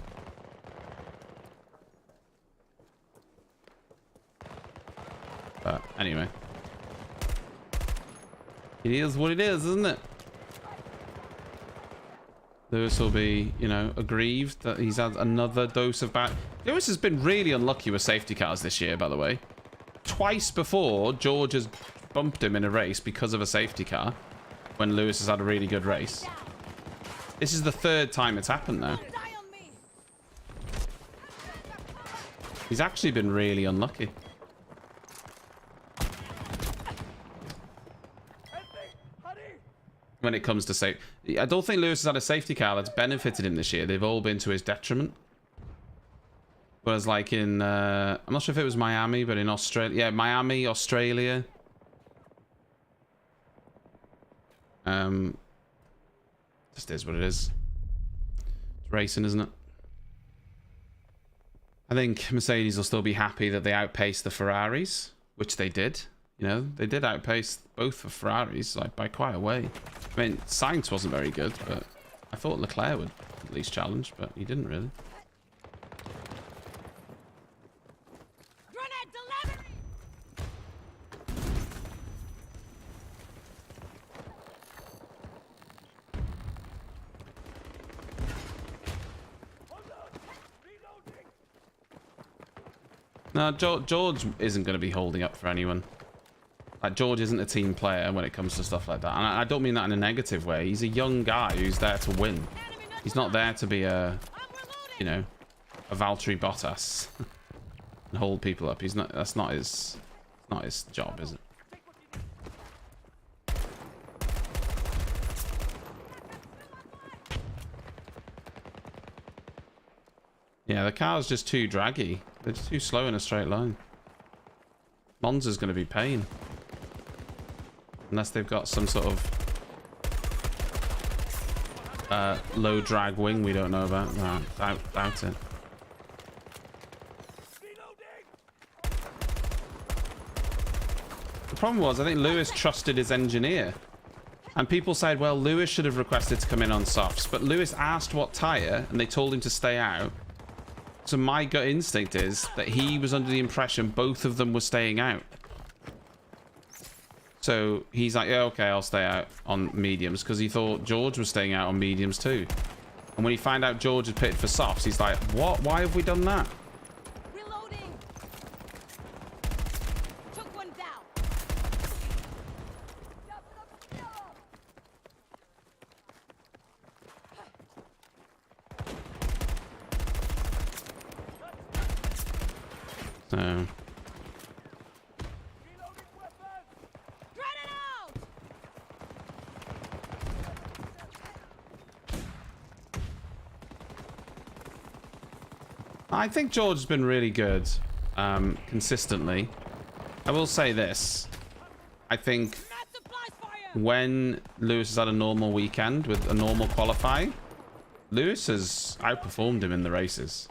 But anyway. It is what it is, isn't it? Lewis will be, you know, aggrieved that he's had another dose of bad... Lewis has been really unlucky with safety cars this year, by the way. Twice before, George has bumped him in a race because of a safety car. when Lewis has had a really good race. This is the third time it's happened though. Die on me. He's actually been really unlucky. When it comes to safety. I don't think Lewis has had a safety car that's benefited him this year. They've all been to his detriment. Whereas like in, I'm not sure if it was Miami, but in Australia. Yeah, Miami, Australia. Just is what it is. It's racing, isn't it? I think Mercedes will still be happy that they outpaced the Ferraris, which they did. You know, they did outpace both the Ferraris like by quite a way. I mean, Sainz wasn't very good, but I thought Leclerc would at least challenge, but he didn't really. Grenade delivery. No, George isn't going to be holding up for anyone. Like, George isn't a team player when it comes to stuff like that. And I don't mean that in a negative way. He's a young guy who's there to win. He's not there to be a, you know, a Valtteri Bottas and hold people up. He's not. That's not his job, is it? Yeah, the car's just too draggy. They're just too slow in a straight line. Monza's going to be pain. Unless they've got some sort of low drag wing we don't know about. No, doubt it. The problem was, I think Lewis trusted his engineer. And people said, well, Lewis should have requested to come in on softs. But Lewis asked what tyre, and they told him to stay out. So my gut instinct is that he was under the impression both of them were staying out. So he's like, yeah, okay, I'll stay out on mediums, because he thought George was staying out on mediums too. And when he found out George had pitted for softs, he's like, what? Why have we done that? Reloading. Took one down. So... I think George has been really good, consistently. I will say this. I think when Lewis has had a normal weekend with a normal qualifying, Lewis has outperformed him in the races.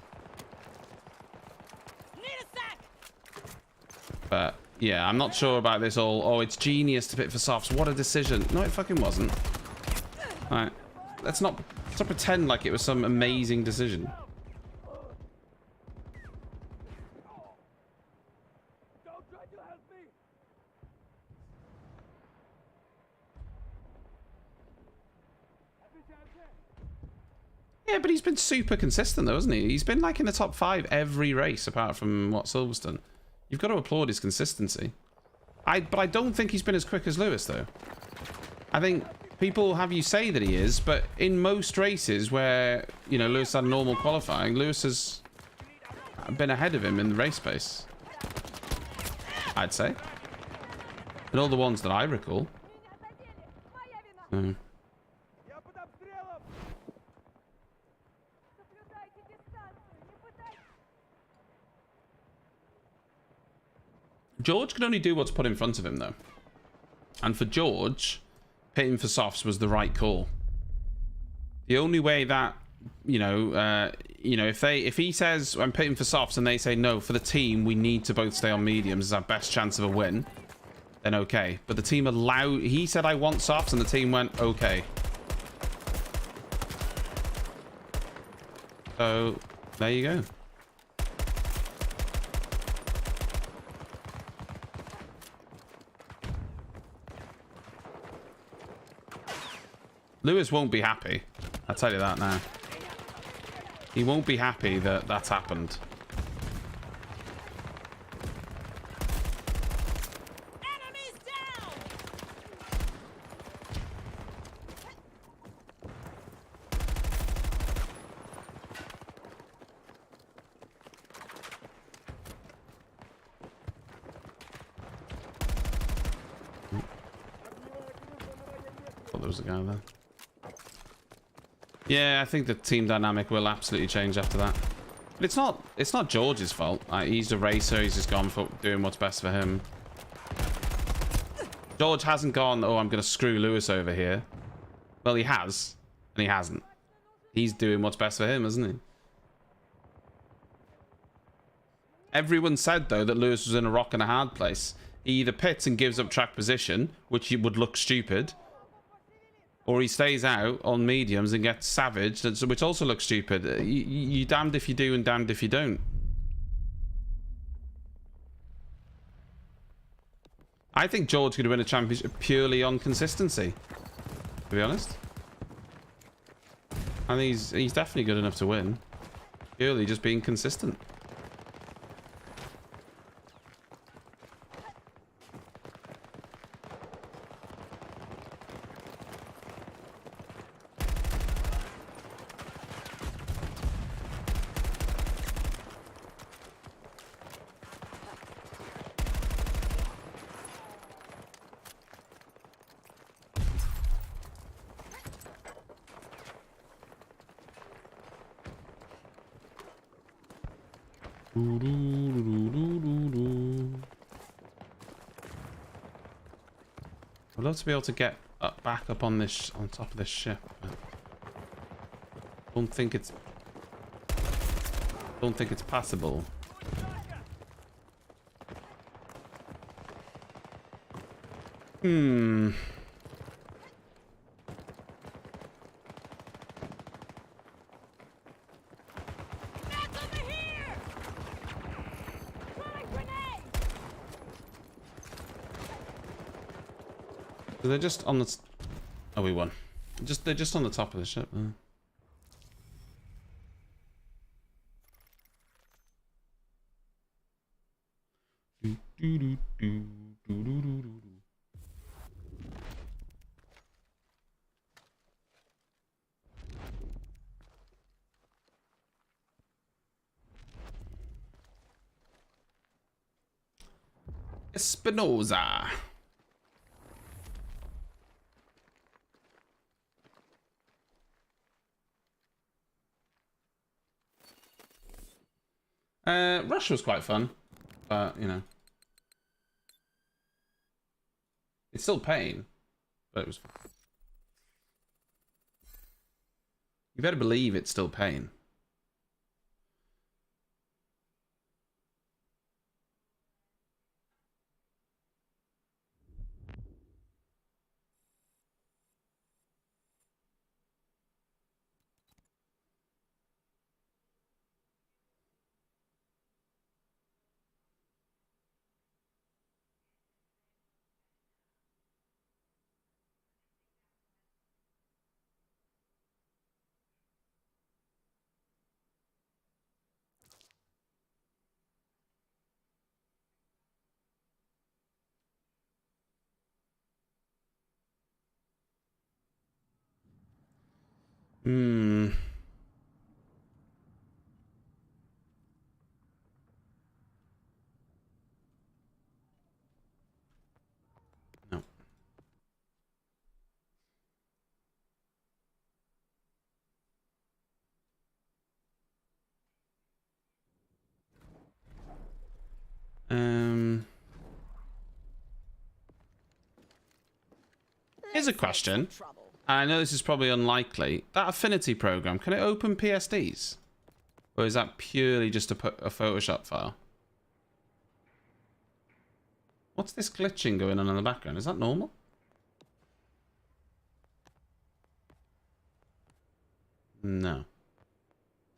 But yeah, I'm not sure about this all. Oh, it's genius to pit for softs. What a decision. No, it fucking wasn't. All right. Let's not pretend like it was some amazing decision. Yeah, but he's been super consistent though, hasn't he? He's been like in the top 5 every race apart from what, Silverstone. You've got to applaud his consistency. But I don't think he's been as quick as Lewis though. I think people have you say that he is, but in most races where, you know, Lewis had normal qualifying, Lewis has been ahead of him in the race pace. I'd say. In all the ones that I recall. So. George can only do what's put in front of him, though. And for George, pitting for softs was the right call. The only way that, if he says I'm pitting for softs and they say no, for the team we need to both stay on mediums, is our best chance of a win, then okay. But the team allowed. He said I want softs, and the team went okay. So there you go. Lewis won't be happy. I'll tell you that now. He won't be happy that that's happened. Enemies down. there was a guy there. Yeah, I think the team dynamic will absolutely change after that. But it's not George's fault. He's a racer. He's just gone for doing what's best for him. George hasn't gone, oh, I'm going to screw Lewis over here. Well, he has, and he hasn't. He's doing what's best for him, isn't he? Everyone said, though, that Lewis was in a rock and a hard place. He either pits and gives up track position, which would look stupid, or he stays out on mediums and gets savaged, which also looks stupid. You damned if you do and damned if you don't. I think George could win a championship purely on consistency, to be honest. I think he's definitely good enough to win. Purely just being consistent. I'd love to be able to get back up on this on top of this ship. Don't think it's possible. They're just on the... Oh, we won. They're just on the top of the ship. Espinosa. Rush was quite fun, but you know, it's still pain, but it was fun. You better believe it's still pain. No. Here's a question. I know this is probably unlikely. That affinity program, can it open PSDs? Or is that purely just a Photoshop file? What's this glitching going on in the background? Is that normal? No.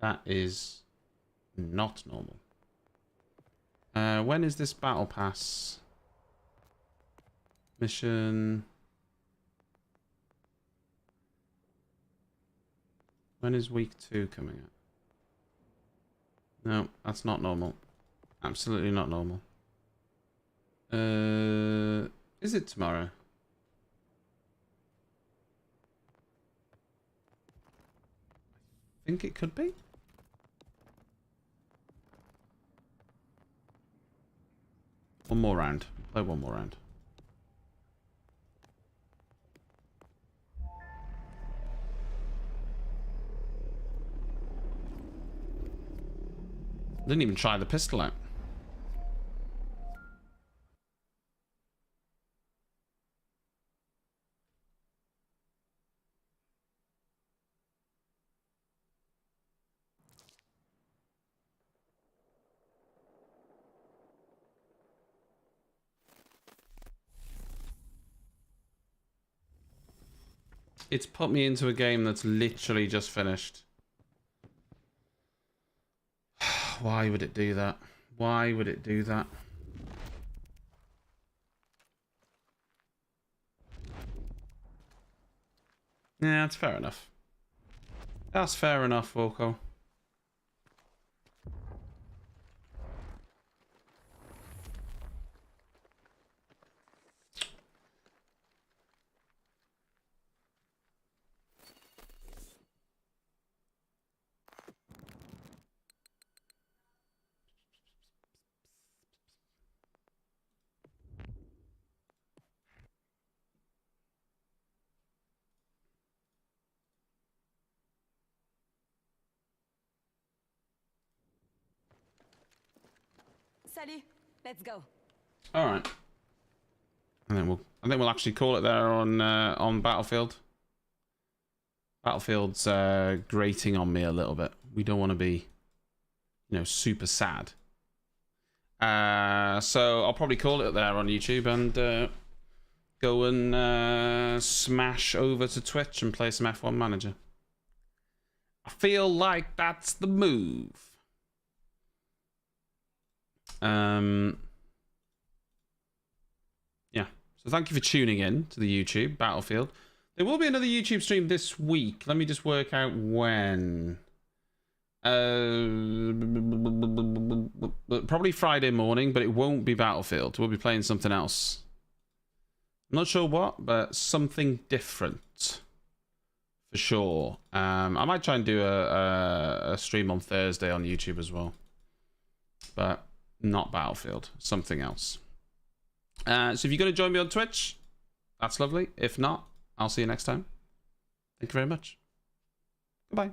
That is not normal. When is this battle pass? Mission... When is week 2 coming up? No, that's not normal. Absolutely not normal. Is it tomorrow? I think it could be. One more round. Play one more round. Didn't even try the pistol out. It's put me into a game that's literally just finished. Why would it do that? Why would it do that? Yeah, that's fair enough. That's fair enough, Wilco. Salut. Let's go. All right. And then I think we'll actually call it there on Battlefield. Battlefield's grating on me a little bit. We don't want to be, you know, super sad. So I'll probably call it there on YouTube and go and smash over to Twitch and play some F1 Manager. I feel like that's the move. Yeah. So thank you for tuning in to the YouTube Battlefield. There will be another YouTube stream this week. Let me just work out when. Probably Friday morning, but it won't be Battlefield. We'll be playing something else. I'm not sure what, but something different. For sure. I might try and do a stream on Thursday on YouTube as well. But not Battlefield. Something else. So if you're going to join me on Twitch, that's lovely. If not, I'll see you next time. Thank you very much. Goodbye.